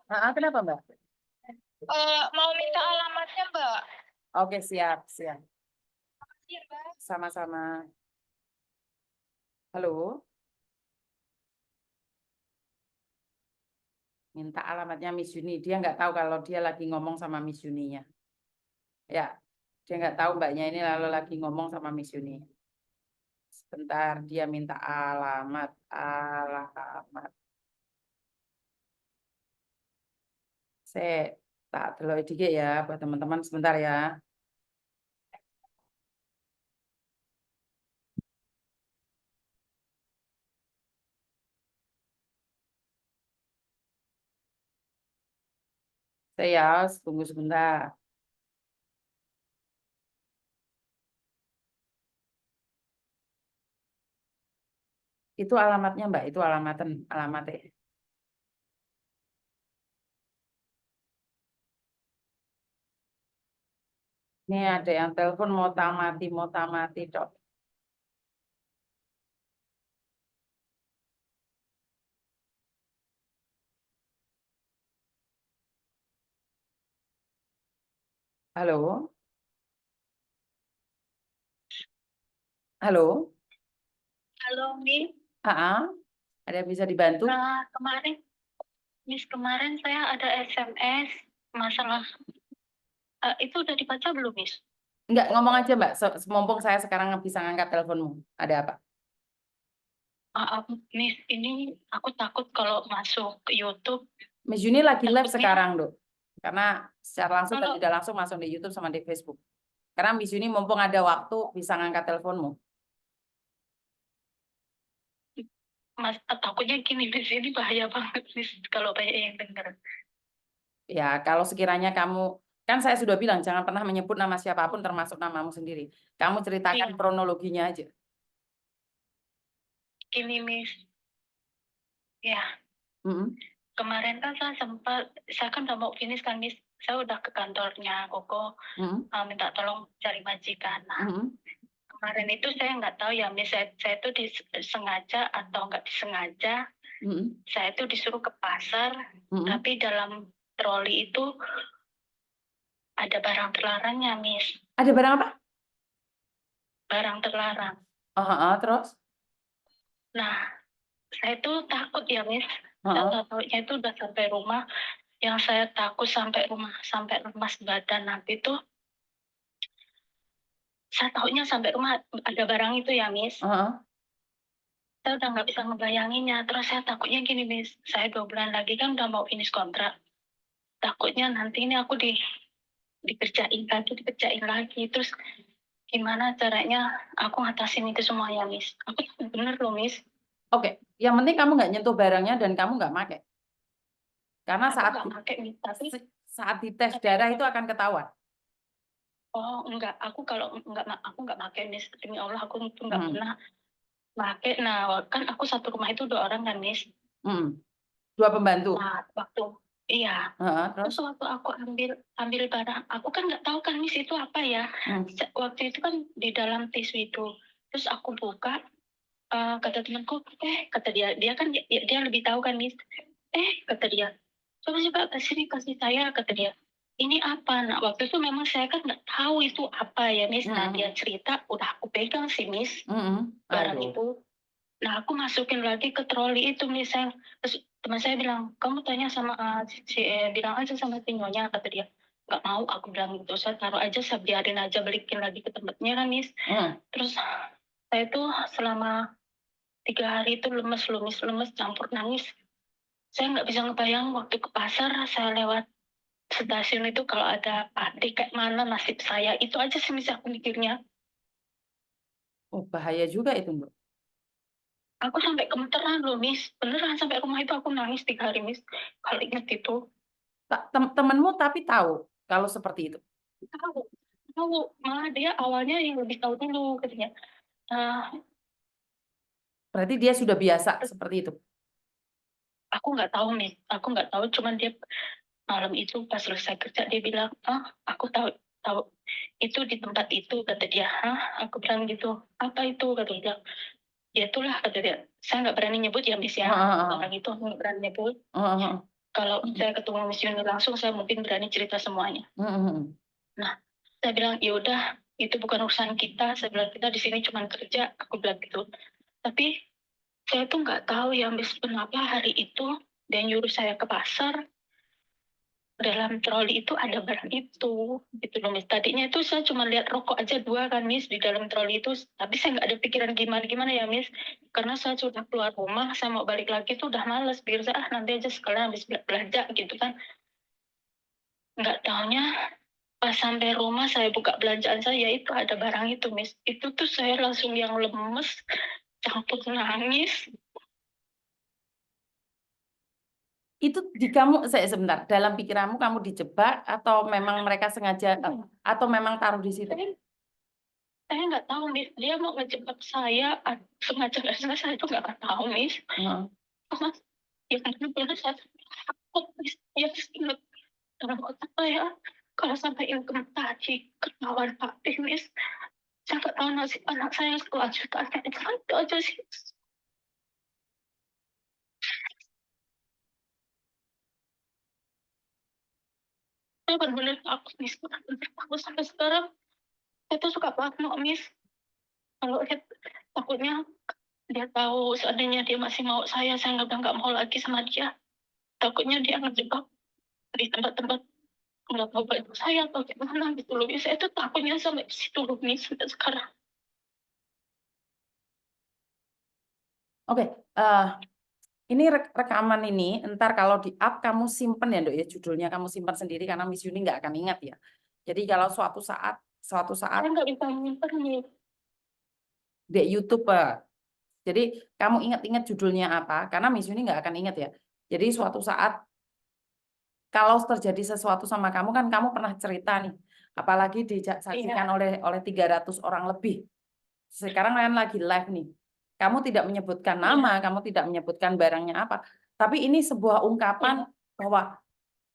Kenapa, Mbak? Mau minta alamatnya, Mbak. Oke, siap, siap. Iya, Mbak. Sama-sama. Halo, minta alamatnya Miss Yuni. Dia nggak tahu kalau dia lagi ngomong sama Miss Yuninya. Ya, dia nggak tahu Mbaknya ini lalu lagi ngomong sama Miss Yuni. Sebentar, dia minta alamat. Saya tak delok dikit ya buat teman-teman sebentar ya. Saya tunggu sebentar. Itu alamatnya Mbak, itu alamatnya. Ini ada yang telepon mau tamati dok. Halo, halo. Halo, Miss. Ada yang bisa dibantu? Kemarin, kemarin saya ada SMS masalah. Itu udah dibaca belum, Miss? Enggak, ngomong aja Mbak. Mumpung saya sekarang bisa ngangkat teleponmu. Ada apa? Miss, ini aku takut kalau masuk ke YouTube. Miss Juni lagi live Takutnya sekarang, Dok. Karena secara langsung dan kalau tidak langsung masuk di YouTube sama di Facebook. Karena Miss Juni mumpung ada waktu bisa ngangkat teleponmu. takutnya gini, Miss, ini bahaya banget, Miss, kalau banyak yang dengar. Ya, kalau sekiranya kamu, kan saya sudah bilang jangan pernah menyebut nama siapapun termasuk namamu sendiri. Kamu ceritakan Iya, kronologinya aja. gini, Miss. Ya, Mm-mm. kemarin kan saya kan udah mau finish kan, Miss. Saya udah ke kantornya Koko, Mm-mm. minta tolong cari majikan. Nah, Mm-mm. kemarin itu saya nggak tahu ya, Miss, saya itu disengaja atau nggak disengaja, Mm-mm. saya itu disuruh ke pasar, Mm-mm. tapi dalam troli itu ada barang terlarangnya, Miss. Ada barang apa? Barang terlarang. Terus? Nah, saya itu takut ya, Miss. Saya Uh-uh. takutnya itu udah sampai rumah. Yang saya takut sampai lemas badan nanti tuh, saya takutnya sampai rumah ada barang itu ya, Miss. Uh-uh. Saya udah nggak bisa ngebayanginnya. Terus saya takutnya gini, Miss. Saya 2 bulan lagi kan udah mau finish kontrak. Takutnya nanti ini aku dikerjain lagi. Terus gimana caranya aku ngatasin itu semuanya, Miss? Aku bener loh, Miss. Oke, yang penting kamu nggak nyentuh barangnya dan kamu nggak pakai. Karena Aku nggak pakai, Miss. Tapi saat dites darah itu akan ketahuan. oh enggak, aku nggak pakai, Miss. Demi Allah aku itu nggak Hmm. pernah pakai. Nah, kan aku satu rumah itu 2 orang kan, Miss. Hmm. Dua pembantu. Nah, iya. Terus Terus? waktu aku ambil barang, aku kan nggak tahu kan, Miss, itu apa ya. Hmm. Waktu itu kan di dalam tisu itu. Terus aku buka, kata temanku, kata dia kan dia lebih tahu kan, Miss. Kata dia, coba kasih saya, kata dia. Ini apa? Nah, waktu itu memang saya kan nggak tahu itu apa ya, Miss. Nah, dia cerita, udah aku pegang sih, Miss, barang Aduh. itu. Nah, aku masukin lagi ke troli itu, Miss. Terus teman saya bilang, kamu tanya sama bilang aja sama Tinyonya, kata dia. Nggak mau, aku bilang gitu. Saya taruh aja, saya biarin aja, balikin lagi ke tempatnya kan, Miss. Terus saya tuh selama 3 hari itu lemes campur nangis. Saya nggak bisa ngebayang waktu ke pasar, saya lewat stasiun itu kalau ada pati kayak mana nasib saya. Itu aja sih, Miss, aku mikirnya. Oh, bahaya juga itu, Mbak. Aku sampai gemeteran loh, Miss. Beneran sampai rumah itu aku nangis 3 hari, Miss. Kalau inget itu. Temenmu tapi tahu kalau seperti itu. Tahu, tahu. Malah dia awalnya yang lebih tahu dulu katanya. Nah, Berarti dia sudah biasa seperti itu. aku nggak tahu, Miss. Aku nggak tahu. Cuman dia malam itu pas selesai kerja dia bilang, aku tahu tahu itu di tempat itu, kata dia. Aku bilang gitu. Apa itu, kata dia. Ya itulah, kata dia. Saya nggak berani nyebut ya, Miss, ya. Heeh, Orang itu nggak berani nyebut. heeh, heeh. Kalau saya ketemu Miss Yuni langsung, saya mungkin berani cerita semuanya. Nah, saya bilang, ya udah, itu bukan urusan kita. Saya bilang, kita di sini cuma kerja. Aku bilang gitu. Tapi saya tuh nggak tahu ya, Miss, kenapa hari itu dia nyuruh saya ke pasar. Dalam troli itu ada barang itu, gitu loh, Miss. Tadinya itu saya cuma lihat rokok aja 2 kan, Miss, di dalam troli itu. Tapi saya nggak ada pikiran gimana-gimana ya, Miss. Karena saya sudah keluar rumah, saya mau balik lagi tuh udah males. Biar saya, nanti aja sekalian habis belanja gitu kan. Nggak taunya pas sampai rumah saya buka belanjaan saya, itu ada barang itu, Miss. Itu tuh saya langsung yang lemes, campur nangis. Itu di kamu, sebentar, dalam pikiranmu kamu dijebak atau memang mereka sengaja atau memang taruh di situ? Saya nggak tahu, Miss. Dia mau ngejebak saya, sengaja nggak sengaja, saya itu nggak tahu, Miss. Ya benar-benar saya takut, Miss. Ya ingat dalam otak saya, kalau sampai income tadi ketahuan Pak Miss, saya nggak tahu nasib anak saya selanjutnya. Itu aja sih. Saya benar-benar takut, Miss. Benar-benar takut sampai sekarang. Saya tuh suka parno, Miss. Kalau takutnya dia tahu seandainya dia masih mau saya nggak mau lagi sama dia. Takutnya dia ngejebak di tempat-tempat nggak mau bantu saya atau gimana gitu loh. Saya tuh takutnya sampai situ loh, Miss, sampai sekarang. Oke, ini rekaman ini, ntar kalau di up kamu simpen ya, Dok ya, judulnya kamu simpan sendiri karena Miss Yuni nggak akan ingat ya. Jadi kalau suatu saat Saya nggak bisa nyimpen nih. di YouTube, jadi kamu ingat-ingat judulnya apa, karena Miss Yuni nggak akan ingat ya. Jadi suatu saat kalau terjadi sesuatu sama kamu kan kamu pernah cerita nih, apalagi disaksikan oleh 300 orang lebih. Sekarang kalian lagi live nih. Kamu tidak menyebutkan nama, kamu tidak menyebutkan barangnya apa. Tapi ini sebuah ungkapan bahwa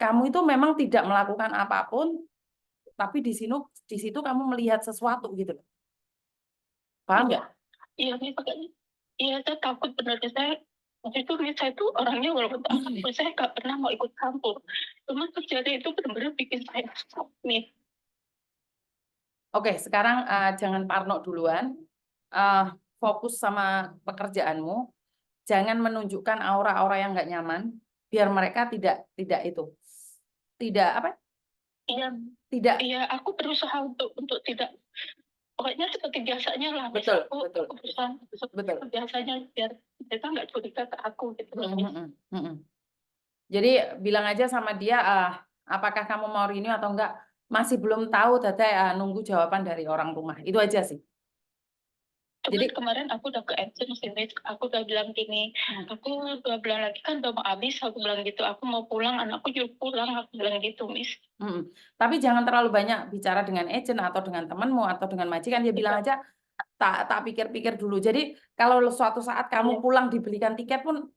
kamu itu memang tidak melakukan apapun, tapi di situ kamu melihat sesuatu gitu. Paham nggak? Iya, makanya. Iya, saya takut benernya. Saya tuh orangnya walaupun takut, saya nggak pernah mau ikut campur. Cuma terjadi itu benar-benar bikin saya shock nih. Oke, sekarang jangan parno duluan. Fokus sama pekerjaanmu. Jangan menunjukkan aura-aura yang nggak nyaman, biar mereka tidak apa? Iya, Tidak. Iya, aku berusaha untuk tidak, pokoknya seperti biasanya lah. Betul. Aku berusaha seperti biasanya biar mereka nggak curiga ke aku gitu. Jadi bilang aja sama dia, apakah kamu mau renew atau enggak? Masih belum tahu, Tete, nunggu jawaban dari orang rumah. Itu aja sih. Jadi kemarin aku udah ke agent sih, aku udah bilang gini, aku 2 bulan lagi kan udah mau habis, aku bilang gitu, aku mau pulang, anakku juga pulang, aku bilang gitu, Miss. Tapi jangan terlalu banyak bicara dengan agent atau dengan temanmu atau dengan majikan, dia bilang aja tak pikir-pikir dulu. Jadi kalau suatu saat kamu pulang dibelikan tiket pun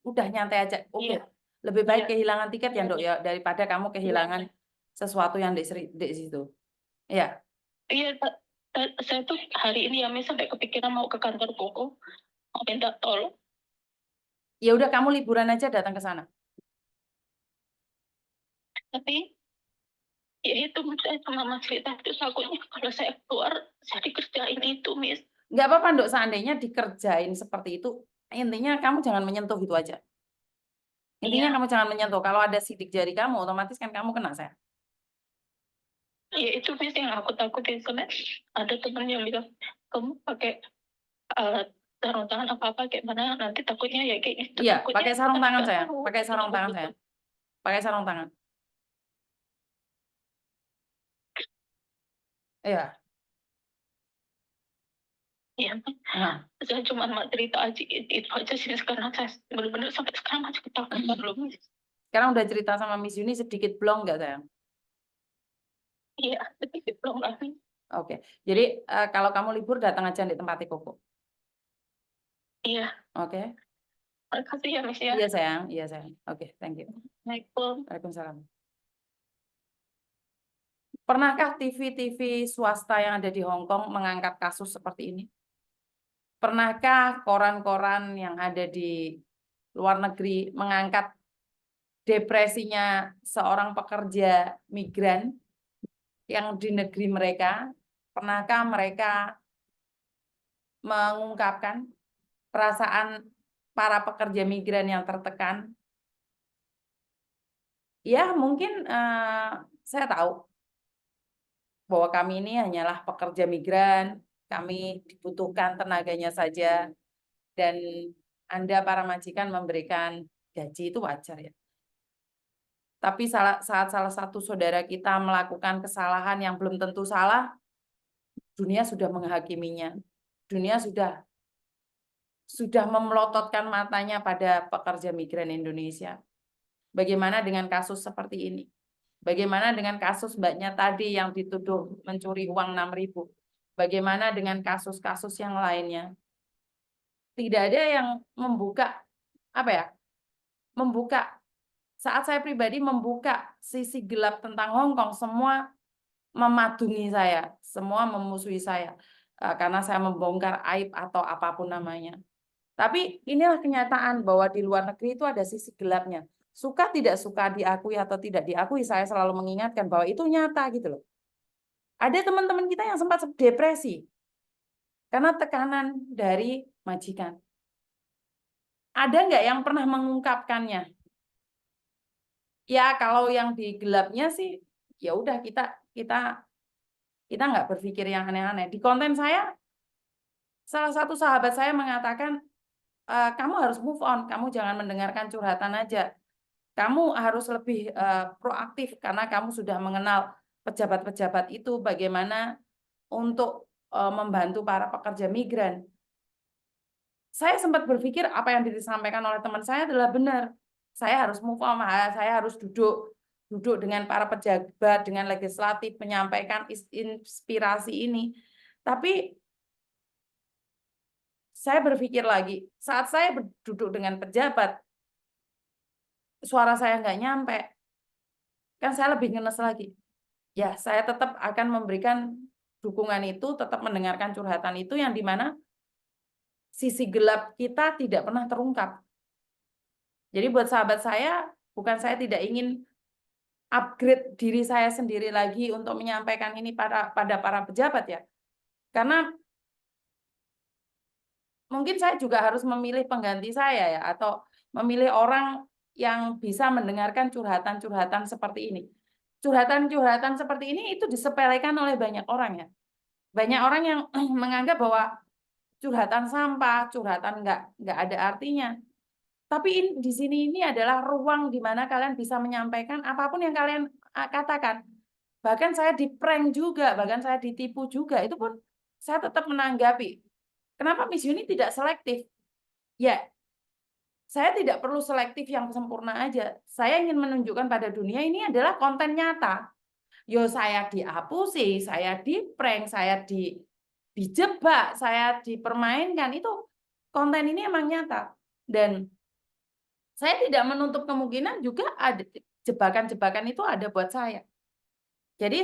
udah nyantai aja. Oke. Lebih baik kehilangan tiket ya, Dok, ya, daripada kamu kehilangan sesuatu yang di situ. Iya. Iya, saya tuh hari ini ya, Miss, sampai kepikiran mau ke kantor Koko, mau minta tolong. Ya udah, kamu liburan aja datang ke sana. Tapi ya itu, saya sama Mas Rita itu takutnya kalau saya keluar, saya dikerjain itu, Miss. Nggak apa-apa, Dok, seandainya dikerjain seperti itu, intinya kamu jangan menyentuh itu aja. Intinya kamu jangan menyentuh. Kalau ada sidik jari kamu, otomatis kan kamu kena, saya. Iya, itu Miss yang aku takutin. Karena ada temen yang bilang, kamu pakai sarung tangan apa-apa kayak mana, nanti takutnya ya kayak gitu. Iya, pakai sarung tangan, saya. Pakai sarung tangan, saya. Pakai sarung tangan. Iya. Iya, saya cuma mau cerita aja, itu aja sih. Sekarang saya benar-benar sampai sekarang masih ketakutan belum. Sekarang udah cerita sama Miss Yuni sedikit belum nggak, sayang? Iya, sedikit belum lagi. Oke, jadi kalau kamu libur datang aja di tempat Koko. Iya. Oke. Makasih ya, Miss ya. Iya, sayang. Iya, sayang. Oke, thank you. Waalaikumsalam. Pernahkah TV-TV swasta yang ada di Hong Kong mengangkat kasus seperti ini? Pernahkah koran-koran yang ada di luar negeri mengangkat depresinya seorang pekerja migran yang di negeri mereka? Pernahkah mereka mengungkapkan perasaan para pekerja migran yang tertekan? Ya, mungkin saya tahu bahwa kami ini hanyalah pekerja migran, kami dibutuhkan tenaganya saja, dan Anda para majikan memberikan gaji itu wajar ya. Tapi saat salah satu saudara kita melakukan kesalahan yang belum tentu salah, dunia sudah menghakiminya. Dunia sudah memelototkan matanya pada pekerja migran Indonesia. Bagaimana dengan kasus seperti ini? Bagaimana dengan kasus mbaknya tadi yang dituduh mencuri uang 6.000? Bagaimana dengan kasus-kasus yang lainnya? Tidak ada yang membuka, apa ya, membuka, saat saya pribadi membuka sisi gelap tentang Hong Kong, semua memadungi saya, semua memusuhi saya, karena saya membongkar aib atau apapun namanya. Tapi inilah kenyataan bahwa di luar negeri itu ada sisi gelapnya. Suka tidak suka diakui atau tidak diakui, saya selalu mengingatkan bahwa itu nyata gitu loh. Ada teman-teman kita yang sempat depresi karena tekanan dari majikan. Ada nggak yang pernah mengungkapkannya? Ya kalau yang di gelapnya sih, ya udah kita nggak berpikir yang aneh-aneh. Di konten saya, salah satu sahabat saya mengatakan, kamu harus move on, kamu jangan mendengarkan curhatan aja. Kamu harus lebih proaktif karena kamu sudah mengenal pejabat-pejabat itu bagaimana untuk membantu para pekerja migran. Saya sempat berpikir apa yang disampaikan oleh teman saya adalah benar. Saya harus move on, saya harus duduk dengan para pejabat, dengan legislatif, menyampaikan inspirasi ini. Tapi saya berpikir lagi, saat saya duduk dengan pejabat, suara saya nggak nyampe, kan saya lebih ngenes lagi. Ya, saya tetap akan memberikan dukungan itu, tetap mendengarkan curhatan itu yang dimana sisi gelap kita tidak pernah terungkap. Jadi buat sahabat saya, bukan saya tidak ingin upgrade diri saya sendiri lagi untuk menyampaikan ini pada para pejabat ya. Karena mungkin saya juga harus memilih pengganti saya ya, atau memilih orang yang bisa mendengarkan curhatan-curhatan seperti ini. Curhatan-curhatan seperti ini itu disepelekan oleh banyak orang ya. Banyak orang yang menganggap bahwa curhatan sampah, curhatan nggak ada artinya. Tapi di sini ini adalah ruang di mana kalian bisa menyampaikan apapun yang kalian katakan. Bahkan saya di-prank juga, bahkan saya ditipu juga, itu pun saya tetap menanggapi. Kenapa Miss Yuni tidak selektif? Ya, saya tidak perlu selektif yang sempurna aja. Saya ingin menunjukkan pada dunia ini adalah konten nyata. Yo saya diapusi, saya di-prank, saya dijebak, saya dipermainkan, itu konten ini emang nyata. Dan saya tidak menutup kemungkinan juga ada jebakan-jebakan itu ada buat saya. Jadi